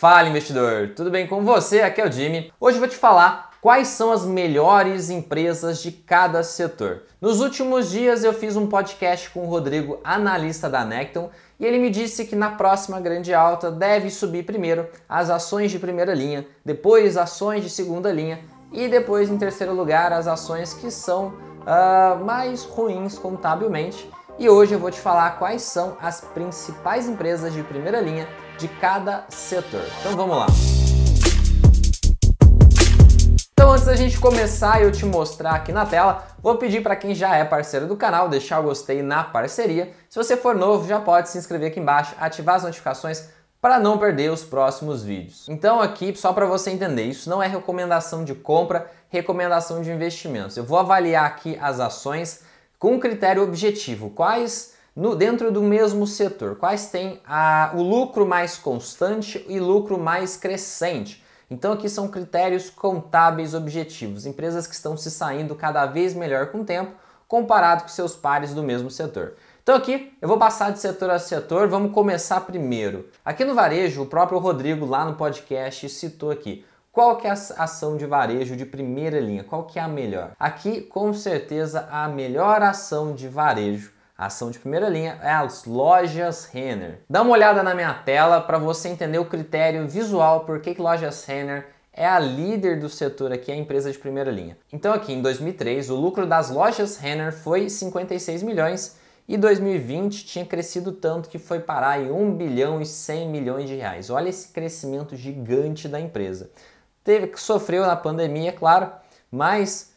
Fala, investidor! Tudo bem com você? Aqui é o Jimmy. Hoje eu vou te falar quais são as melhores empresas de cada setor. Nos últimos dias eu fiz um podcast com o Rodrigo, analista da Necton, e ele me disse que na próxima grande alta deve subir primeiro as ações de primeira linha, depois ações de segunda linha e depois, em terceiro lugar, as ações que são mais ruins contabilmente. E hoje eu vou te falar quais são as principais empresas de primeira linha de cada setor. Então vamos lá! Então antes da gente começar e eu te mostrar aqui na tela, vou pedir para quem já é parceiro do canal deixar o gostei na parceria. Se você for novo, já pode se inscrever aqui embaixo, ativar as notificações para não perder os próximos vídeos. Então aqui, só para você entender, isso não é recomendação de compra, recomendação de investimentos. Eu vou avaliar aqui as ações com um critério objetivo, quais dentro do mesmo setor, quais têm o lucro mais constante e lucro mais crescente. Então aqui são critérios contábeis objetivos, empresas que estão se saindo cada vez melhor com o tempo, comparado com seus pares do mesmo setor. Então aqui eu vou passar de setor a setor, vamos começar primeiro. Aqui no varejo, o próprio Rodrigo lá no podcast citou aqui. Qual que é a ação de varejo de primeira linha? Qual que é a melhor? Aqui, com certeza, a melhor ação de varejo, a ação de primeira linha, é as lojas Renner. Dá uma olhada na minha tela para você entender o critério visual por que lojas Renner é a líder do setor aqui, a empresa de primeira linha. Então aqui, em 2003, o lucro das lojas Renner foi 56 milhões e 2020 tinha crescido tanto que foi parar em 1 bilhão e 100 milhões de reais. Olha esse crescimento gigante da empresa. Sofreu na pandemia, claro, mas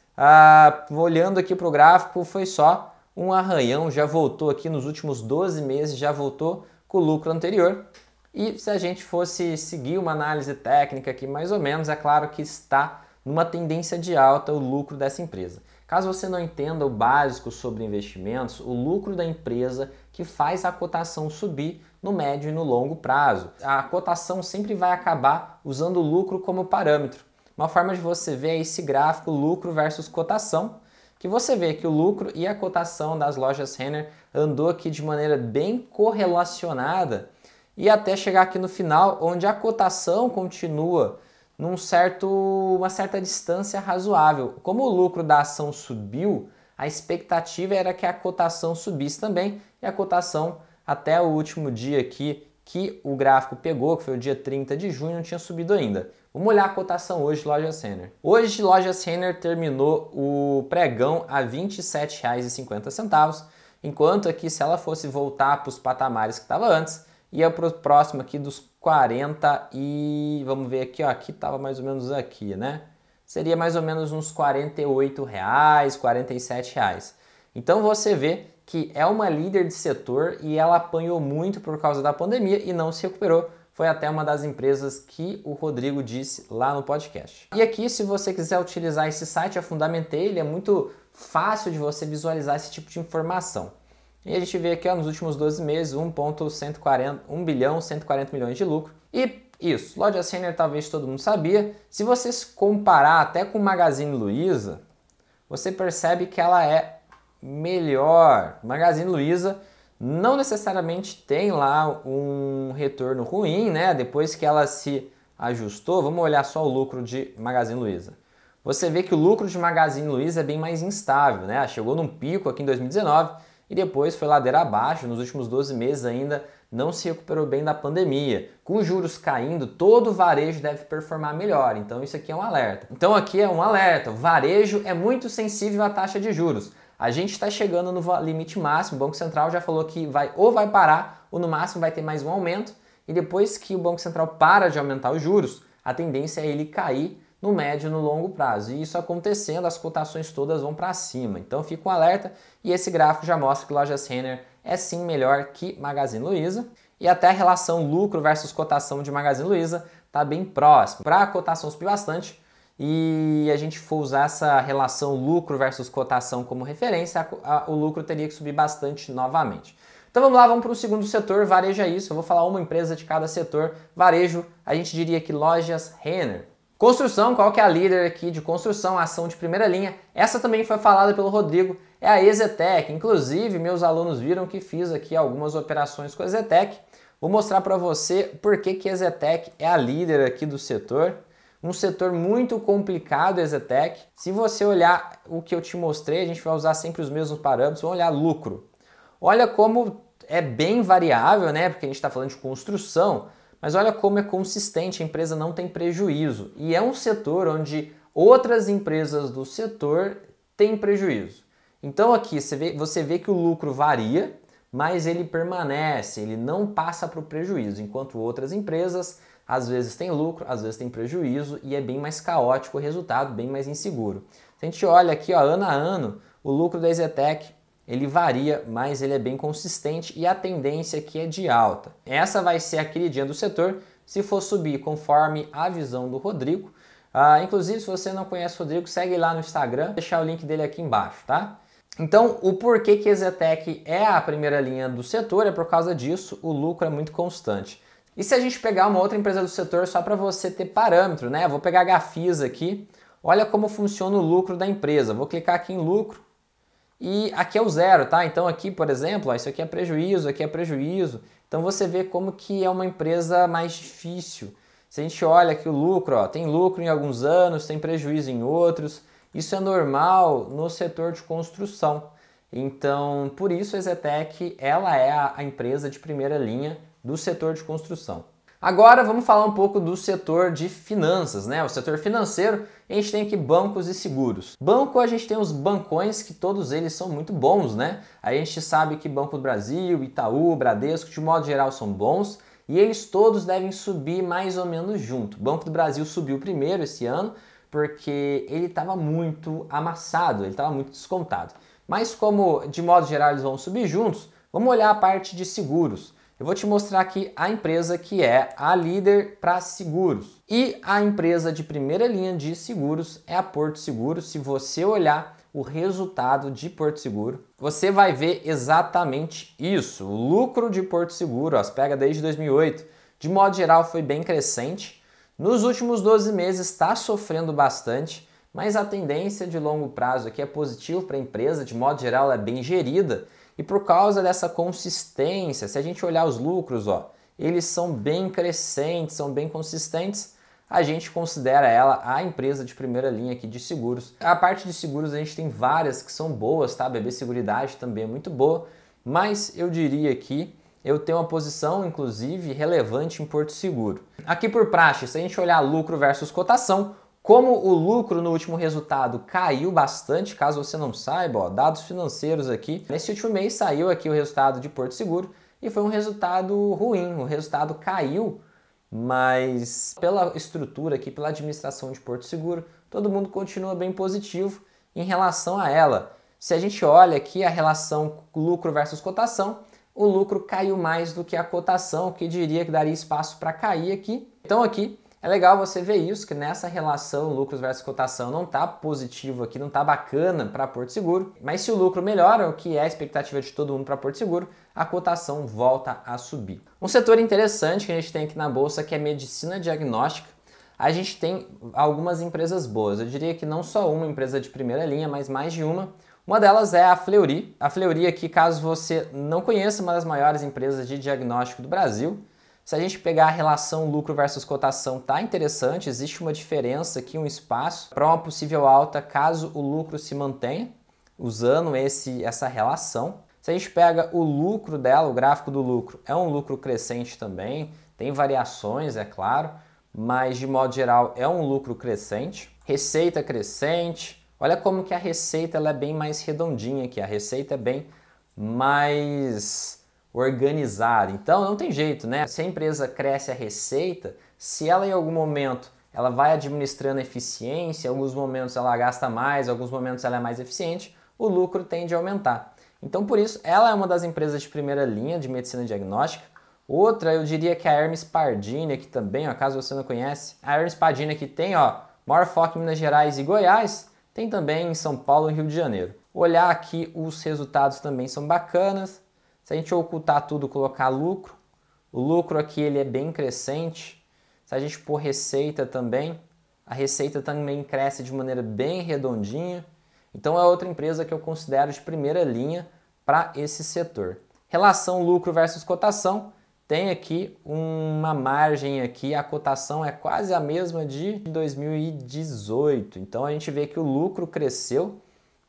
olhando aqui para o gráfico foi só um arranhão, já voltou aqui nos últimos 12 meses, já voltou com o lucro anterior. E se a gente fosse seguir uma análise técnica aqui mais ou menos, é claro que está numa tendência de alta o lucro dessa empresa. Caso você não entenda o básico sobre investimentos, o lucro da empresa que faz a cotação subir no médio e no longo prazo. A cotação sempre vai acabar usando o lucro como parâmetro. Uma forma de você ver é esse gráfico lucro versus cotação, que você vê que o lucro e a cotação das lojas Renner andou aqui de maneira bem correlacionada e até chegar aqui no final, onde a cotação continua uma certa distância razoável. Como o lucro da ação subiu, a expectativa era que a cotação subisse também, e a cotação até o último dia aqui que o gráfico pegou, que foi o dia 30 de junho, não tinha subido ainda. Vamos olhar a cotação hoje de lojas Renner. Hoje, lojas Renner terminou o pregão a R$ 27,50, enquanto aqui, se ela fosse voltar para os patamares que estava antes, ia para o próximo aqui dos 40 e... vamos ver aqui, ó, aqui estava mais ou menos aqui, né? Seria mais ou menos uns R$ 48, R$ 47. Então você vê que é uma líder de setor e ela apanhou muito por causa da pandemia e não se recuperou. Foi até uma das empresas que o Rodrigo disse lá no podcast. E aqui, se você quiser utilizar esse site, eu fundamentei, ele é muito fácil de você visualizar esse tipo de informação. E a gente vê aqui, ó, nos últimos 12 meses, 1 bilhão 140 milhões de lucro. E isso, lojas Renner talvez todo mundo sabia. Se você se comparar até com o Magazine Luiza, você percebe que ela é melhor. Magazine Luiza não necessariamente tem lá um retorno ruim, né? Depois que ela se ajustou, vamos olhar só o lucro de Magazine Luiza. Você vê que o lucro de Magazine Luiza é bem mais instável, né? Chegou num pico aqui em 2019 e depois foi ladeira abaixo. Nos últimos 12 meses ainda não se recuperou bem da pandemia. Com os juros caindo, todo o varejo deve performar melhor. Então isso aqui é um alerta. Então aqui é um alerta. O varejo é muito sensível à taxa de juros. A gente está chegando no limite máximo, o Banco Central já falou que vai parar, ou no máximo vai ter mais um aumento, e depois que o Banco Central para de aumentar os juros, a tendência é ele cair no médio e no longo prazo. E isso acontecendo, as cotações todas vão para cima. Então fica um alerta, e esse gráfico já mostra que lojas Renner é sim melhor que Magazine Luiza, e até a relação lucro versus cotação de Magazine Luiza está bem próxima. Para a cotação subir bastante, e a gente for usar essa relação lucro versus cotação como referência, o lucro teria que subir bastante novamente. Então vamos lá, vamos para o segundo setor, varejo é isso, eu vou falar uma empresa de cada setor. Varejo, a gente diria que lojas Renner. Construção, qual que é a líder aqui de construção, ação de primeira linha? Essa também foi falada pelo Rodrigo, é a EZTEC. Inclusive, meus alunos viram que fiz aqui algumas operações com a EZTEC. Vou mostrar para você por que a EZTEC é a líder aqui do setor. Um setor muito complicado, EZTEC. Se você olhar o que eu te mostrei, a gente vai usar sempre os mesmos parâmetros, vamos olhar lucro. Olha como é bem variável, né? Porque a gente está falando de construção, mas olha como é consistente, a empresa não tem prejuízo. E é um setor onde outras empresas do setor têm prejuízo. Então aqui você vê que o lucro varia, mas ele permanece, ele não passa para o prejuízo, enquanto outras empresas às vezes têm lucro, às vezes têm prejuízo e é bem mais caótico o resultado, bem mais inseguro. Se a gente olha aqui, ó, ano a ano, o lucro da EZTEC ele varia, mas ele é bem consistente e a tendência aqui é de alta. Essa vai ser a queridinha do setor se for subir conforme a visão do Rodrigo. Inclusive, se você não conhece o Rodrigo, segue lá no Instagram, vou deixar o link dele aqui embaixo, tá? Então, o porquê que a EZTEC é a primeira linha do setor é por causa disso, o lucro é muito constante. E se a gente pegar uma outra empresa do setor só para você ter parâmetro, né? Vou pegar a Gafisa aqui, olha como funciona o lucro da empresa. Vou clicar aqui em lucro e aqui é o zero, tá? Então aqui, por exemplo, ó, isso aqui é prejuízo, aqui é prejuízo. Então você vê como que é uma empresa mais difícil. Se a gente olha aqui o lucro, ó, tem lucro em alguns anos, tem prejuízo em outros. Isso é normal no setor de construção. Então, por isso a EZTEC ela é a empresa de primeira linha do setor de construção. Agora vamos falar um pouco do setor de finanças, né? O setor financeiro, a gente tem aqui bancos e seguros. Banco, a gente tem os bancões que todos eles são muito bons, né? A gente sabe que Banco do Brasil, Itaú, Bradesco, de modo geral são bons e eles todos devem subir mais ou menos junto. O Banco do Brasil subiu primeiro esse ano porque ele estava muito amassado, ele estava muito descontado. Mas como de modo geral eles vão subir juntos, vamos olhar a parte de seguros. Eu vou te mostrar aqui a empresa que é a líder para seguros. E a empresa de primeira linha de seguros é a Porto Seguro. Se você olhar o resultado de Porto Seguro, você vai ver exatamente isso. O lucro de Porto Seguro, ó, você pega desde 2008, de modo geral foi bem crescente. Nos últimos 12 meses está sofrendo bastante, mas a tendência de longo prazo aqui é positiva para a empresa, de modo geral ela é bem gerida. E por causa dessa consistência, se a gente olhar os lucros, ó, eles são bem crescentes, são bem consistentes, a gente considera ela a empresa de primeira linha aqui de seguros. A parte de seguros a gente tem várias que são boas, tá? BB Seguridade também é muito boa, mas eu diria que eu tenho uma posição, inclusive, relevante em Porto Seguro. Aqui por praxe, se a gente olhar lucro versus cotação, como o lucro no último resultado caiu bastante, caso você não saiba, ó, dados financeiros aqui. Nesse último mês saiu aqui o resultado de Porto Seguro e foi um resultado ruim, o resultado caiu, mas pela estrutura aqui, pela administração de Porto Seguro, todo mundo continua bem positivo em relação a ela. Se a gente olha aqui a relação lucro versus cotação, o lucro caiu mais do que a cotação, o que diria que daria espaço para cair aqui. Então aqui é legal você ver isso, que nessa relação lucros versus cotação não está positivo aqui, não está bacana para Porto Seguro, mas se o lucro melhora, o que é a expectativa de todo mundo para Porto Seguro, a cotação volta a subir. Um setor interessante que a gente tem aqui na bolsa que é medicina diagnóstica. A gente tem algumas empresas boas, eu diria que não só uma empresa de primeira linha, mas mais de uma. Uma delas é a Fleury. A Fleury aqui, caso você não conheça, uma das maiores empresas de diagnóstico do Brasil. Se a gente pegar a relação lucro versus cotação, tá interessante, existe uma diferença aqui, um espaço para uma possível alta caso o lucro se mantenha, usando essa relação. Se a gente pega o lucro dela, o gráfico do lucro, é um lucro crescente também, tem variações, é claro, mas de modo geral é um lucro crescente. Receita crescente, olha como que a receita ela é bem mais redondinha aqui, a receita é bem mais organizada, então não tem jeito, né? Se a empresa cresce a receita, se ela em algum momento ela vai administrando eficiência, em alguns momentos ela gasta mais, em alguns momentos ela é mais eficiente, o lucro tende a aumentar. Então por isso ela é uma das empresas de primeira linha de medicina diagnóstica. Outra eu diria que é a Hermes Pardini aqui também, ó, caso você não conhece. A Hermes Pardini aqui tem, ó, maior foco em Minas Gerais e Goiás, tem também em São Paulo e Rio de Janeiro. Olhar aqui os resultados também são bacanas. Se a gente ocultar tudo, colocar lucro, o lucro aqui ele é bem crescente. Se a gente pôr receita também, a receita também cresce de maneira bem redondinha. Então é outra empresa que eu considero de primeira linha para esse setor. Relação lucro versus cotação tem aqui uma margem aqui, a cotação é quase a mesma de 2018. Então a gente vê que o lucro cresceu.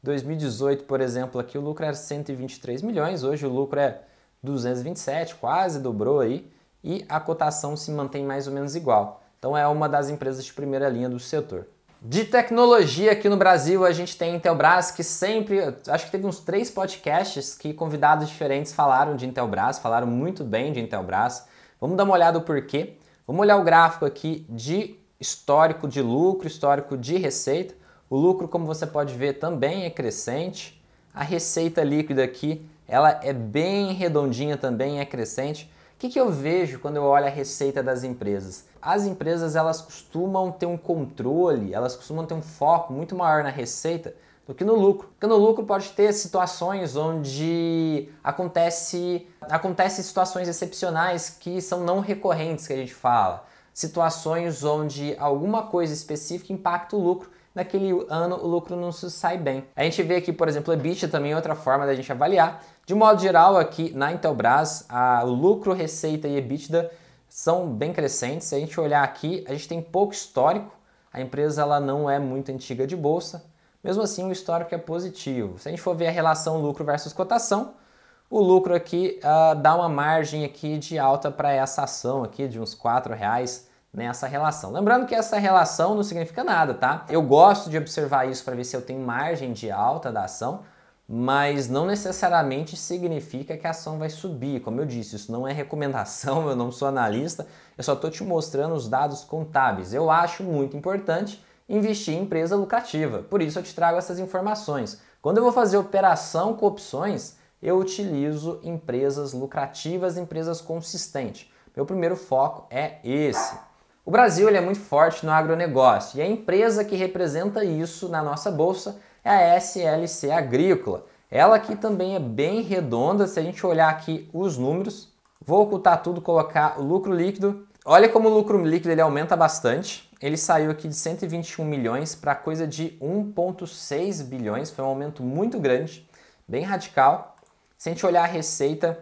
2018, por exemplo, aqui o lucro era 123 milhões, hoje o lucro é 227, quase dobrou aí, e a cotação se mantém mais ou menos igual. Então é uma das empresas de primeira linha do setor. De tecnologia aqui no Brasil, a gente tem a Intelbras, que sempre, acho que teve uns 3 podcasts que convidados diferentes falaram de Intelbras, falaram muito bem de Intelbras. Vamos dar uma olhada no porquê. Vamos olhar o gráfico aqui de histórico de lucro, histórico de receita. O lucro, como você pode ver, também é crescente. A receita líquida aqui, ela é bem redondinha também, é crescente. O que eu vejo quando eu olho a receita das empresas? As empresas, elas costumam ter um controle, elas costumam ter um foco muito maior na receita do que no lucro. Porque no lucro pode ter situações onde acontece situações excepcionais que são não recorrentes, que a gente fala. Situações onde alguma coisa específica impacta o lucro. Naquele ano o lucro não se sai bem. A gente vê aqui, por exemplo, EBITDA também é outra forma da gente avaliar. De modo geral, aqui na Intelbras, o lucro, receita e EBITDA são bem crescentes. Se a gente olhar aqui, a gente tem pouco histórico. A empresa ela não é muito antiga de bolsa. Mesmo assim, o histórico é positivo. Se a gente for ver a relação lucro versus cotação, o lucro aqui dá uma margem aqui de alta para essa ação aqui de uns R$4 nessa relação. Lembrando que essa relação não significa nada, tá? Eu gosto de observar isso para ver se eu tenho margem de alta da ação, mas não necessariamente significa que a ação vai subir. Como eu disse, isso não é recomendação, eu não sou analista, eu só estou te mostrando os dados contábeis. Eu acho muito importante investir em empresa lucrativa, por isso eu te trago essas informações. Quando eu vou fazer operação com opções, eu utilizo empresas lucrativas, empresas consistentes. Meu primeiro foco é esse. O Brasil ele é muito forte no agronegócio e a empresa que representa isso na nossa bolsa é a SLC Agrícola. Ela aqui também é bem redonda, se a gente olhar aqui os números, vou ocultar tudo, colocar o lucro líquido. Olha como o lucro líquido ele aumenta bastante. Ele saiu aqui de 121 milhões para coisa de 1,6 bilhões, foi um aumento muito grande, bem radical. Se a gente olhar a receita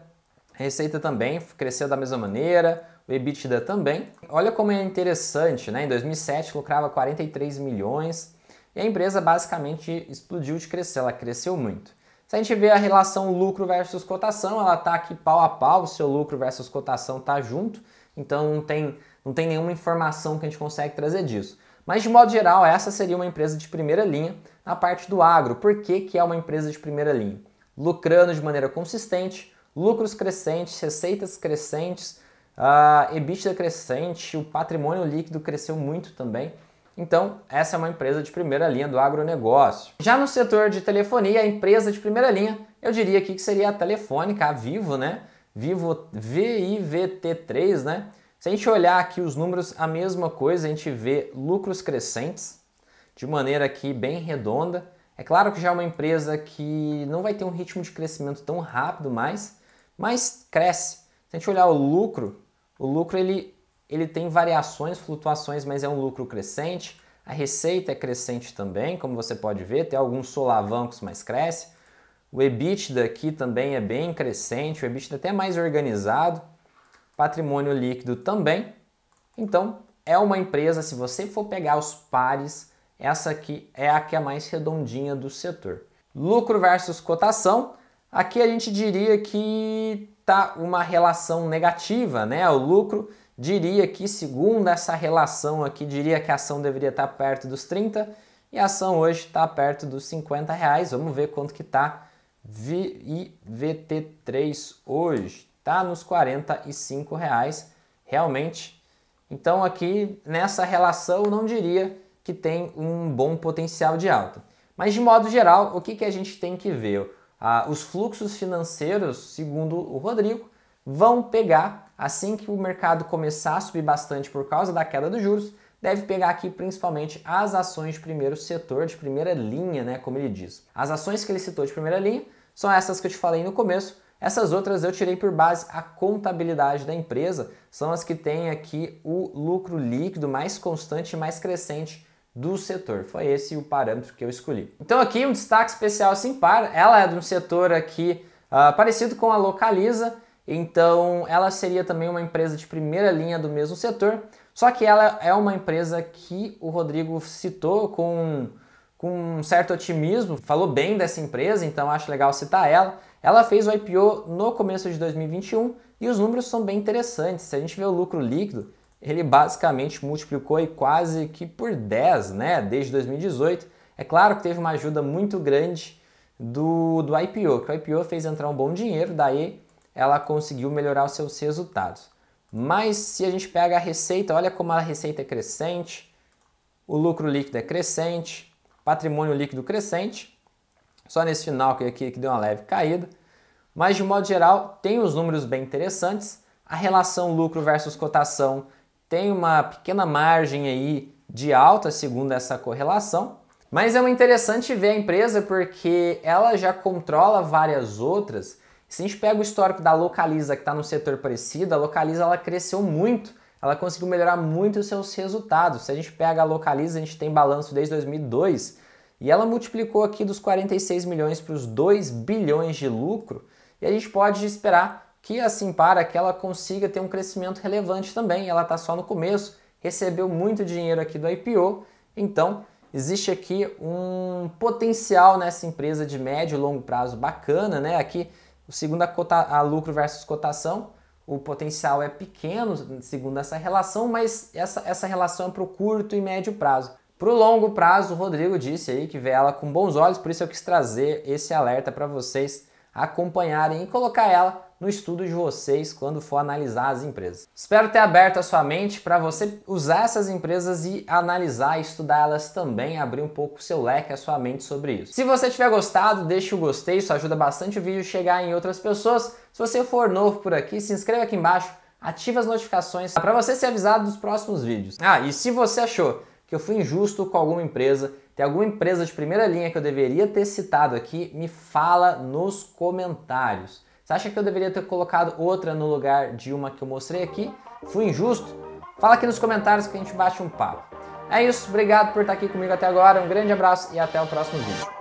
também cresceu da mesma maneira, o EBITDA também. Olha como é interessante, né? Em 2007 lucrava 43 milhões e a empresa basicamente explodiu de crescer, ela cresceu muito. Se a gente vê a relação lucro versus cotação, ela está aqui pau a pau, o seu lucro versus cotação está junto, então não tem nenhuma informação que a gente consegue trazer disso. Mas de modo geral, essa seria uma empresa de primeira linha na parte do agro. Por que é uma empresa de primeira linha? Lucrando de maneira consistente, lucros crescentes, receitas crescentes, EBITDA crescente, o patrimônio líquido cresceu muito também. Então, essa é uma empresa de primeira linha do agronegócio. Já no setor de telefonia, a empresa de primeira linha, eu diria aqui que seria a Telefônica, a Vivo, né? Vivo VIVT3, né? Se a gente olhar aqui os números, a mesma coisa, a gente vê lucros crescentes, de maneira aqui bem redonda. É claro que já é uma empresa que não vai ter um ritmo de crescimento tão rápido mais, mas cresce. Se a gente olhar o lucro ele tem variações, flutuações, mas é um lucro crescente. A receita é crescente também, como você pode ver, tem alguns solavancos, mas cresce. O EBITDA aqui também é bem crescente, o EBITDA até mais organizado. Patrimônio líquido também. Então, é uma empresa, se você for pegar os pares, essa aqui é a que é mais redondinha do setor. Lucro versus cotação, aqui a gente diria que tá uma relação negativa, né? O lucro diria que, segundo essa relação aqui, diria que a ação deveria estar perto dos 30 e a ação hoje está perto dos R$50. Vamos ver quanto que está VIVT3 hoje. Está nos R$45, realmente. Então aqui nessa relação eu não diria que tem um bom potencial de alta. Mas de modo geral, o que a gente tem que ver? Os fluxos financeiros, segundo o Rodrigo, vão pegar, assim que o mercado começar a subir bastante por causa da queda dos juros, deve pegar aqui principalmente as ações de primeiro setor, de primeira linha, né, como ele diz. As ações que ele citou de primeira linha são essas que eu te falei no começo. Essas outras eu tirei por base a contabilidade da empresa, são as que têm aqui o lucro líquido mais constante e mais crescente do setor. Foi esse o parâmetro que eu escolhi. Então aqui um destaque especial Simpar, ela é de um setor aqui parecido com a Localiza. Então ela seria também uma empresa de primeira linha do mesmo setor, só que ela é uma empresa que o Rodrigo citou com um certo otimismo, falou bem dessa empresa, então acho legal citar ela. Ela fez o IPO no começo de 2021 e os números são bem interessantes. Se a gente vê o lucro líquido, ele basicamente multiplicou aí quase que por 10, né, desde 2018. É claro que teve uma ajuda muito grande do IPO, que o IPO fez entrar um bom dinheiro, daí ela conseguiu melhorar os seus resultados. Mas se a gente pega a receita, olha como a receita é crescente, o lucro líquido é crescente, patrimônio líquido crescente, só nesse final que deu uma leve caída, mas de modo geral tem os números bem interessantes, a relação lucro versus cotação tem uma pequena margem aí de alta segundo essa correlação, mas é interessante ver a empresa porque ela já controla várias outras. Se a gente pega o histórico da Localiza, que está no setor parecido, a Localiza ela cresceu muito, ela conseguiu melhorar muito os seus resultados. Se a gente pega a Localiza, a gente tem balanço desde 2002 e ela multiplicou aqui dos 46 milhões para os 2 bilhões de lucro e a gente pode esperar que assim para que ela consiga ter um crescimento relevante também. Ela está só no começo, recebeu muito dinheiro aqui do IPO, então existe aqui um potencial nessa empresa de médio e longo prazo bacana, né? Aqui, segundo a lucro versus cotação, o potencial é pequeno, segundo essa relação, mas essa relação é para o curto e médio prazo. Para o longo prazo, o Rodrigo disse aí que vê ela com bons olhos, por isso eu quis trazer esse alerta para vocês acompanharem e colocar ela no estudo de vocês quando for analisar as empresas. Espero ter aberto a sua mente para você usar essas empresas e analisar e estudar elas também, abrir um pouco o seu leque, a sua mente sobre isso. Se você tiver gostado, deixe o gostei, isso ajuda bastante o vídeo a chegar em outras pessoas. Se você for novo por aqui, se inscreva aqui embaixo, ative as notificações para você ser avisado dos próximos vídeos. E se você achou que eu fui injusto com alguma empresa, tem alguma empresa de primeira linha que eu deveria ter citado aqui, me fala nos comentários. Você acha que eu deveria ter colocado outra no lugar de uma que eu mostrei aqui? Fui injusto? Fala aqui nos comentários que a gente bate um papo. É isso, obrigado por estar aqui comigo até agora, um grande abraço e até o próximo vídeo.